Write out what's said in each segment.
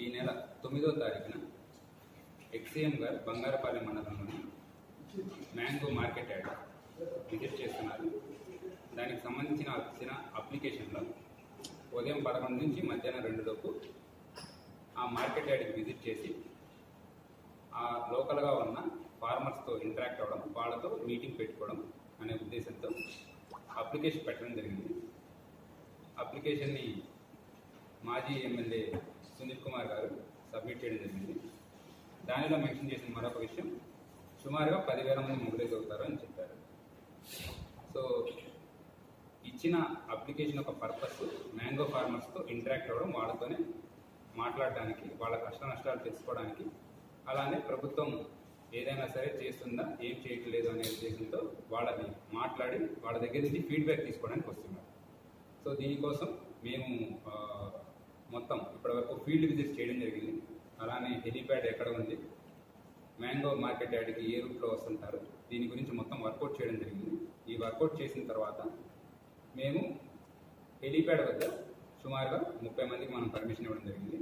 ఈ నెల 9వ తారీఖున ఎక్సీఎం గారు బంగారపాలెం మండలంలోని మ్యాంగో మార్కెట్ యార్డ్ విజిట్ చేస్తున్నారు. దానికి సంబంధించిన వచ్చిన అప్లికేషన్లో ఉదయం 11 నుంచి మధ్యాహ్నం 2 లోపు ఆ మార్కెట్ యార్డ్కి విజిట్ చేసి ఆ లోకల్గా ఉన్న ఫార్మర్స్తో ఇంటరాక్ట్ అవ్వడం, వాళ్ళతో మీటింగ్ పెట్టుకోవడం అనే ఉద్దేశంతో అప్లికేషన్ పెట్టడం జరిగింది. అప్లికేషన్ని మాజీ ఎమ్మెల్యే సునీల్ కుమార్ గారు సబ్మిట్ చేయడం జరిగింది. దానిలో మెన్షన్ చేసిన మరొక విషయం, సుమారుగా 10,000 మంది మొబిలైజ్ అవుతారు అని చెప్పారు. సో ఇచ్చిన అప్లికేషన్ యొక్క పర్పస్ మ్యాంగో ఫార్మర్స్తో ఇంటరాక్ట్ అవ్వడం, వాళ్ళతోనే మాట్లాడడానికి, వాళ్ళ కష్ట నష్టాలు తెలుసుకోవడానికి, అలానే ప్రభుత్వం ఏదైనా సరే చేస్తుందా, ఏం చేయట్లేదు అనే ఉద్దేశంతో వాళ్ళని మాట్లాడి వాళ్ళ దగ్గర నుంచి ఫీడ్బ్యాక్ తీసుకోవడానికి వస్తున్నారు. సో దీనికోసం మేము మొత్తం ఇప్పటివరకు ఫీల్డ్ విజిట్స్ చేయడం జరిగింది. అలానే హెలీప్యాడ్ ఎక్కడ ఉంది, మ్యాంగో మార్కెట్ యార్డ్కి ఏ రూట్లో వస్తుంటారు, దీని గురించి మొత్తం వర్కౌట్ చేయడం జరిగింది. ఈ వర్కౌట్ చేసిన తర్వాత మేము హెలీప్యాడ్ వద్ద సుమారుగా 30 మందికి మనం పర్మిషన్ ఇవ్వడం జరిగింది.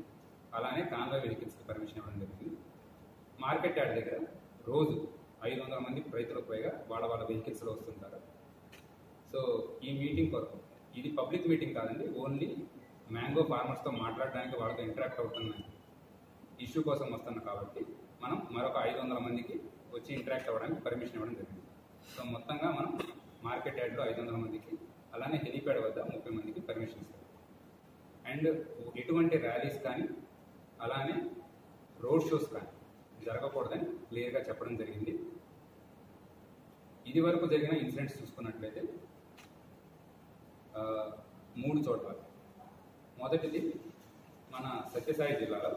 అలానే కాన్వాయ్ వెహికల్స్కి పర్మిషన్ ఇవ్వడం జరిగింది. మార్కెట్ యార్డ్ దగ్గర రోజు 500 మంది రైతులకు పైగా వాళ్ళ వెహికల్స్లో వస్తుంటారు. సో ఈ మీటింగ్ కొరకు, ఇది పబ్లిక్ మీటింగ్ కాదండి, ఓన్లీ మ్యాంగో ఫార్మర్స్తో మాట్లాడడానికి, వాళ్ళతో ఇంటరాక్ట్ అవుతున్న ఇష్యూ కోసం వస్తున్నాం కాబట్టి మనం మరొక 500 మందికి వచ్చి ఇంటరాక్ట్ అవ్వడానికి పర్మిషన్ ఇవ్వడం జరిగింది. సో మొత్తంగా మనం మార్కెట్ యార్డ్లో 500 మందికి, అలానే హెలీప్యాడ్ వద్ద 30 మందికి పర్మిషన్ ఇస్తాం. అండ్ ఎటువంటి ర్యాలీస్ కానీ అలానే రోడ్ షోస్ కానీ జరగకూడదని క్లియర్గా చెప్పడం జరిగింది. ఇది వరకు జరిగిన ఇన్సిడెంట్స్ చూసుకున్నట్లయితే 3 చోట్ల. మొదటిది మన సత్యసాయి జిల్లాలో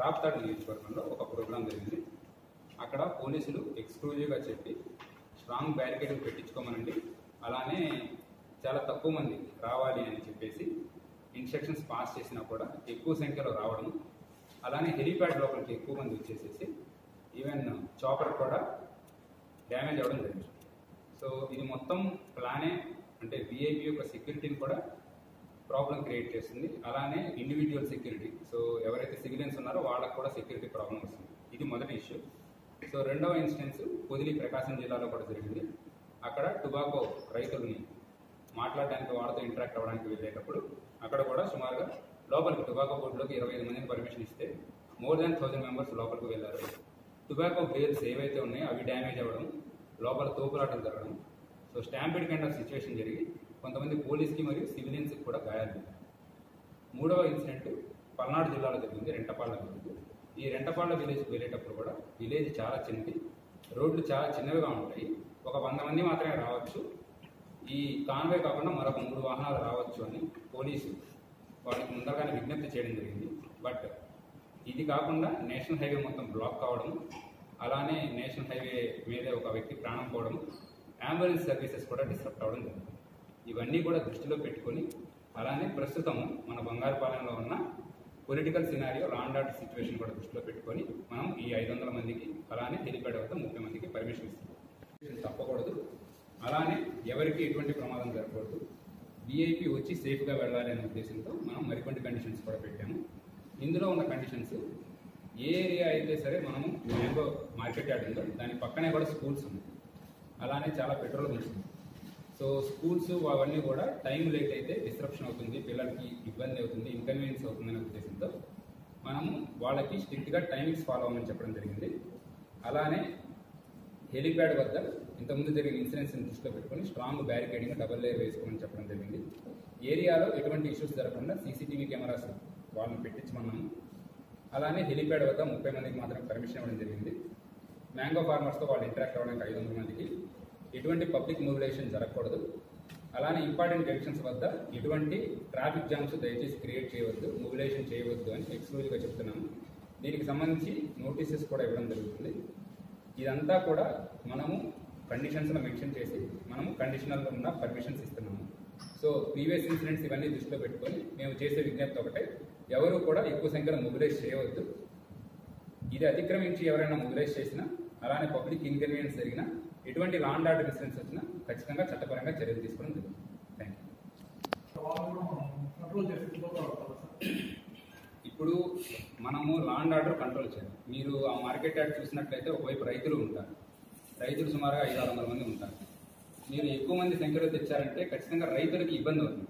రాప్తాడ్ నియోజకవర్గంలో ఒక ప్రోగ్రాం జరిగింది. అక్కడ పోలీసులు ఎక్స్క్లూజివ్గా చెప్పి స్ట్రాంగ్ బ్యారికేడింగ్ పెట్టించుకోమనండి, అలానే చాలా తక్కువ మంది రావాలి అని చెప్పేసి ఇన్స్ట్రక్షన్స్ పాస్ చేసినా కూడా ఎక్కువ సంఖ్యలో రావడం, అలానే హెలీప్యాడ్ లోపలికి ఎక్కువ మంది వచ్చేసేసి ఈవెన్ చాపర్ కూడా డ్యామేజ్ అవ్వడం జరిగింది. సో ఇది మొత్తం ప్లానే, అంటే విఐపి యొక్క సెక్యూరిటీని కూడా ప్రాబ్లం క్రియేట్ చేస్తుంది, అలానే ఇండివిజువల్ సెక్యూరిటీ, సో ఎవరైతే సివిలియన్స్ ఉన్నారో వాళ్ళకు కూడా సెక్యూరిటీ ప్రాబ్లం వస్తుంది. ఇది మొదటి ఇష్యూ. సో రెండవ ఇన్సిడెన్స్ పొదిలి ప్రకాశం జిల్లాలో కూడా జరిగింది. అక్కడ టొబాకో రైతులని మాట్లాడడానికి, వాళ్ళతో ఇంటరాక్ట్ అవ్వడానికి వెళ్ళేటప్పుడు అక్కడ కూడా సుమారుగా లోపలికి టొబాకో బోర్డులోకి 25 మందిని పర్మిషన్ ఇస్తే మోర్ దాన్ 1000 మెంబర్స్ లోపలికి వెళ్ళారు. టొబాకో బేల్స్ ఏవైతే ఉన్నాయో అవి డ్యామేజ్ అవ్వడం, లోపల తోపులాటలు జరగడం, so stampede kind of situation జరిగి కొంతమంది పోలీస్కి మరియు సివిలియన్స్కి కూడా గాయాలు. మూడవ ఇన్సిడెంట్ పల్నాడు జిల్లాలో జరిగింది, రెంటపాళ్ళ విలేజ్. ఈ రెంటపాళ్ళ విలేజ్కి వెళ్ళేటప్పుడు కూడా విలేజ్ చాలా చిన్నది, రోడ్లు చాలా చిన్నవిగా ఉంటాయి, ఒక 100 మంది మాత్రమే రావచ్చు, ఈ కాన్వాయ్ కాకుండా మరొక 3 వాహనాలు రావచ్చు అని పోలీసు వాళ్ళకి ముందరగానే విజ్ఞప్తి చేయడం జరిగింది. బట్ ఇది కాకుండా నేషనల్ హైవే మొత్తం బ్లాక్ కావడం, అలానే నేషనల్ హైవే మీదే ఒక వ్యక్తి ప్రాణం పోవడం, అంబులెన్స్ సర్వీసెస్ కూడా డిస్టర్బ్ అవ్వడం జరిగింది. ఇవన్నీ కూడా దృష్టిలో పెట్టుకొని, అలానే ప్రస్తుతం మన బంగారపాలెంలో ఉన్న political scenario, law and order situation కూడా దృష్టిలో పెట్టుకొని మనం ఈ 500 మందికి, అలానే హెలిప్యాడ్ వద్ద 30 మందికి పర్మిషన్ ఇస్తాం. తప్పకూడదు, అలానే ఎవరికి ఎటువంటి ప్రమాదం జరగకూడదు, విఐపి వచ్చి సేఫ్గా వెళ్ళాలి అనే ఉద్దేశంతో మనం మరికొన్ని కండిషన్స్ కూడా పెట్టాము. ఇందులో ఉన్న కండిషన్స్, ఏ ఏరియా అయితే సరే మనము మ్యాంగో మార్కెట్ యార్డ్ ఉందో దాని పక్కనే కూడా స్కూల్స్ ఉన్నాయి, అలానే చాలా పెట్రోల్ బంక్స్ ఉంది. సో స్కూల్స్ అవన్నీ కూడా టైం లేట్ అయితే డిస్ట్రప్షన్ అవుతుంది, పిల్లలకి ఇబ్బంది అవుతుంది, ఇన్కన్వీనియన్స్ అవుతుందనే ఉద్దేశంతో మనము వాళ్ళకి స్ట్రిక్ట్గా టైమింగ్స్ ఫాలో అవ్వమని చెప్పడం జరిగింది. అలానే హెలీప్యాడ్ వద్ద ఇంతకుముందు జరిగిన ఇన్సిడెంట్స్ని దృష్టిలో పెట్టుకొని స్ట్రాంగ్ బ్యారికేడింగ్, డబల్ లేయర్ వేసుకోమని చెప్పడం జరిగింది. ఏరియాలో ఎటువంటి ఇష్యూస్ జరగకుండా సీసీటీవీ కెమెరాస్ వాళ్ళని పెట్టించమన్నాము. అలానే హెలీప్యాడ్ వద్ద 30 మందికి మాత్రమే పర్మిషన్ ఇవ్వడం జరిగింది. మ్యాంగో ఫార్మర్స్తో వాళ్ళు ఇంటరాక్ట్ అవ్వడానికి 500 మందికి, ఎటువంటి పబ్లిక్ మొబిలైజేషన్ జరగకూడదు, అలానే ఇంపార్టెంట్ జంక్షన్స్ వద్ద ఎటువంటి ట్రాఫిక్ జామ్స్ దయచేసి క్రియేట్ చేయవద్దు, మొబిలైజేషన్ చేయవద్దు అని ఎక్స్క్లూజివ్గా చెప్తున్నాము. దీనికి సంబంధించి నోటీసెస్ కూడా ఇవ్వడం జరుగుతుంది. ఇదంతా కూడా మనము కండిషన్స్లో మెన్షన్ చేసి మనము కండిషనల్లో ఉన్న పర్మిషన్స్ ఇస్తున్నాము. సో ప్రీవియస్ ఇన్సిడెంట్స్ ఇవన్నీ దృష్టిలో పెట్టుకొని మేము చేసే విజ్ఞప్తి ఒకటే, ఎవరు కూడా ఎక్కువ సంఖ్యలో మొబిలైజ్ చేయవద్దు. ఇది అతిక్రమించి ఎవరైనా మొబిలైజ్ చేసినా, అలానే పబ్లిక్ ఇన్కన్వీనియన్స్ జరిగినా, ఎటువంటి లా అండ్ ఆర్డర్ ఇన్సిడెంట్స్ వచ్చినా ఖచ్చితంగా చట్టపరంగా చర్యలు తీసుకోవడం జరుగుతుంది. Thank you. ఇప్పుడు మనము లా అండ్ ఆర్డర్ కంట్రోల్ చేయాలి. మీరు ఆ మార్కెట్ యార్డ్ చూసినట్లయితే ఒకవైపు రైతులు ఉంటారు, రైతులు సుమారుగా 500-600 మంది ఉంటారు. మీరు ఎక్కువ మంది సంఖ్యలో తెచ్చారంటే ఖచ్చితంగా రైతులకి ఇబ్బంది అవుతుంది.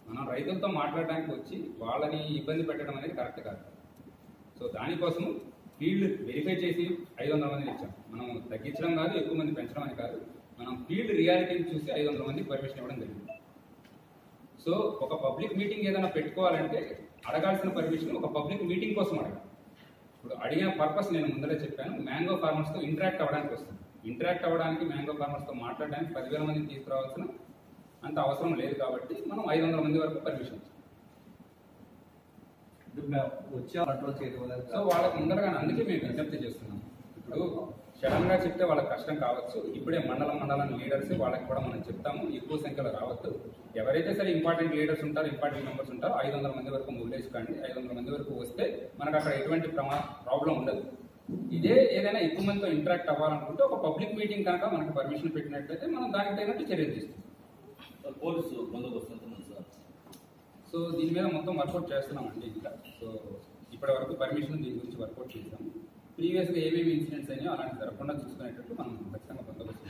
మనం రైతులతో మాట్లాడడానికి వచ్చి వాళ్ళని ఇబ్బంది పెట్టడం అనేది కరెక్ట్ కాదు. సో దానికోసం ఫీల్డ్ వెరిఫై చేసి 500 మందిని ఇచ్చాం. మనం తగ్గించడం కాదు, ఎక్కువ మంది పెంచడం అని కాదు, మనం ఫీల్డ్ రియాలిటీని చూసి 500 మందికి పర్మిషన్ ఇవ్వడం జరిగింది. సో ఒక పబ్లిక్ మీటింగ్ ఏదైనా పెట్టుకోవాలంటే అడగాల్సిన పర్మిషన్ ఒక పబ్లిక్ మీటింగ్ కోసం అడగాలి. ఇప్పుడు అడిగిన పర్పస్ నేను ముందరే చెప్పాను, మ్యాంగో ఫార్మర్స్తో ఇంటరాక్ట్ అవ్వడానికి వస్తుంది. ఇంటరాక్ట్ అవ్వడానికి మ్యాంగో ఫార్మర్స్తో మాట్లాడడానికి 10,000 మందిని తీసుకురావాల్సిన అంత అవసరం లేదు కాబట్టి మనం 500 మంది వరకు పర్మిషన్ ఇచ్చాం. సో వాళ్ళకి ముందరగానే అందుకే మేము విజ్ఞప్తి చేస్తున్నాం. ఇప్పుడు సడన్ గా చెప్తే వాళ్ళకి కష్టం కావచ్చు. ఇప్పుడే మండలం లీడర్స్ వాళ్ళకి కూడా మనం చెప్తాము, ఎక్కువ సంఖ్యలో రావద్దు. ఎవరైతే సరే ఇంపార్టెంట్ లీడర్స్ ఉంటారో, ఇంపార్టెంట్ మెంబర్స్ ఉంటారో 500 మంది వరకు మొబిలైజ్ కానీ 500 మంది వరకు వస్తే మనకు అక్కడ ఎటువంటి ప్రాబ్లం ఉండదు. ఇదే ఏదైనా ఎక్కువ మందితో ఇంటరాక్ట్ అవ్వాలనుకుంటే ఒక పబ్లిక్ మీటింగ్ కనుక మనకు పర్మిషన్ పెట్టినట్లయితే మనం దానికి తగినట్టు చర్యలు తీసుకుంటాం. పోలీసు బందోబస్తు సార్. సో దీని మీద మొత్తం వర్కౌట్ చేస్తున్నామండి. ఇంకా సో ఇప్పటి వరకు పర్మిషన్ దీని గురించి వర్కౌట్ చేస్తాము. ప్రీవియస్గా ఏమేమి ఇన్సిడెంట్స్ అయినాయో అలాంటి జరగకుండా చూసుకునేటట్టు మనం ఖచ్చితంగా బందోబస్తు.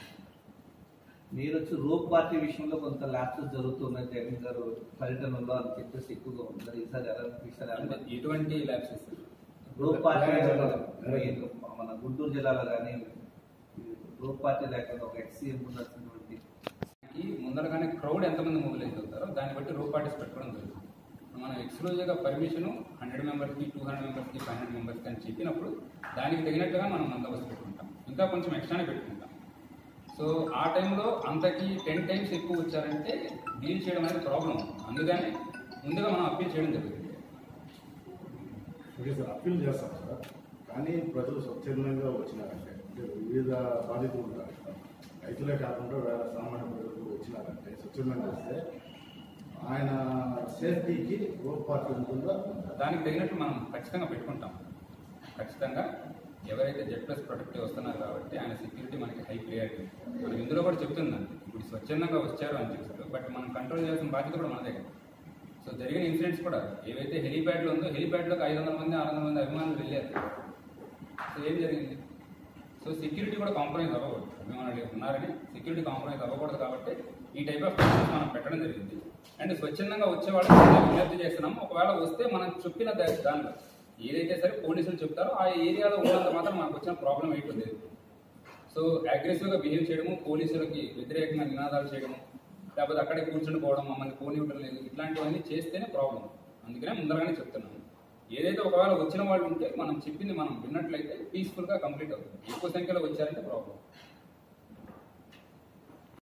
మీరు వచ్చి రోప్ పార్టీ విషయంలో కొంత ల్యాప్సెస్ జరుగుతున్నాయి జగన్ గారు పర్యటనలో అని చెప్పేసి ఎక్కువగా ఉంటుంది. ఈసారి ఎటువంటి ల్యాప్సెస్? రోప్ పార్టీ మన గుంటూరు జిల్లాలో కానీ రోప్ పార్టీ లేకుండా ఒక ఎక్సీఎం ఉండాల్సినటువంటి ముందరగానే క్రౌడ్ ఎంతమంది మొబిలైజ్ అవుతారో దాన్ని బట్టి రోప్ పార్టీస్ పెట్టుకోవడం జరుగుతుంది. మనం ఎక్స్క్లూజివ్గా పర్మిషన్ 100 మెంబర్స్కి 200 మెంబర్స్కి 500 మెంబర్స్కి అని చెప్పినప్పుడు దానికి తగినట్టుగా మనం బందోబస్తు పెట్టుకుంటాం. ఇంకా కొంచెం ఎక్స్ట్రానే పెట్టుకుంటాం. సో ఆ టైంలో అంతకి 10 టైమ్స్ ఎక్కువ వచ్చారంటే డీల్ చేయడం అనేది ప్రాబ్లం. అందుకని ముందుగా మనం అప్పీల్ చేయడం జరుగుతుంది. ఓకే సార్, అప్పీల్ చేస్తాం సార్. కానీ ప్రజలు స్వచ్ఛందంగా వచ్చినారంటే వివిధ బాధితులు ఉంటారు, రైతులే కాకుండా వేరే సామాన్య ప్రజలు వచ్చినారంటే స్వచ్ఛందంగా వస్తే ఆయన సేఫ్టీకి రోప్ పార్టీ ఉంటుందా? దానికి తగినట్టు మనం ఖచ్చితంగా పెట్టుకుంటాం. ఖచ్చితంగా ఎవరైతే Z+ ప్రొటెక్టివ్ వస్తున్నారు కాబట్టి ఆయన సెక్యూరిటీ మనకి హై ప్రియారిటీ. మనం ఇందులో కూడా చెప్తుందండి, ఇప్పుడు స్వచ్ఛందంగా వచ్చారు అని చెప్పారు, బట్ మనం కంట్రోల్ చేయాల్సిన బాధ్యత కూడా మనదే కదా. సో జరిగిన ఇన్సిడెంట్స్ కూడా ఏవైతే హెలీప్యాడ్లో ఉందో హెలీప్యాడ్లోకి 500 మంది 600 మంది అభిమానులు వెళ్ళారు. సో ఏం జరిగింది? సో సెక్యూరిటీ కూడా కాంప్రమైజ్ అవ్వకూడదు. అభిమానులు ఉన్నారని సెక్యూరిటీ కాంప్రమైజ్ అవ్వకూడదు కాబట్టి ఈ టైప్ ఆఫ్ ప్రాసెస్ మనం పెట్టడం జరిగింది. అండ్ స్వచ్ఛందంగా వచ్చే వాళ్ళకి విజ్ఞప్తి చేస్తున్నాము, ఒకవేళ వస్తే మనం చెప్పిన దానిలో ఏదైతే సరే పోలీసులు చెప్తారో ఆ ఏరియాలో ఉన్నంత మాత్రం మనకు వచ్చిన ప్రాబ్లం ఏంటో లేదు. సో అగ్రెసివ్గా బిహేవ్ చేయడము, పోలీసులకి వ్యతిరేకంగా నినాదాలు చేయడము, లేకపోతే అక్కడే కూర్చుని పోవడం, మమ్మల్ని పోనివ్వడం లేదు, ఇట్లాంటివన్నీ చేస్తేనే ప్రాబ్లం. అందుకనే ముందరగానే చెప్తున్నాను, ఏదైతే ఒకవేళ వచ్చిన వాళ్ళు ఉంటే మనం చెప్పింది మనం విన్నట్లయితే పీస్ఫుల్గా కంప్లీట్ అవుతుంది. ఎక్కువ సంఖ్యలో వచ్చారంటే ప్రాబ్లం.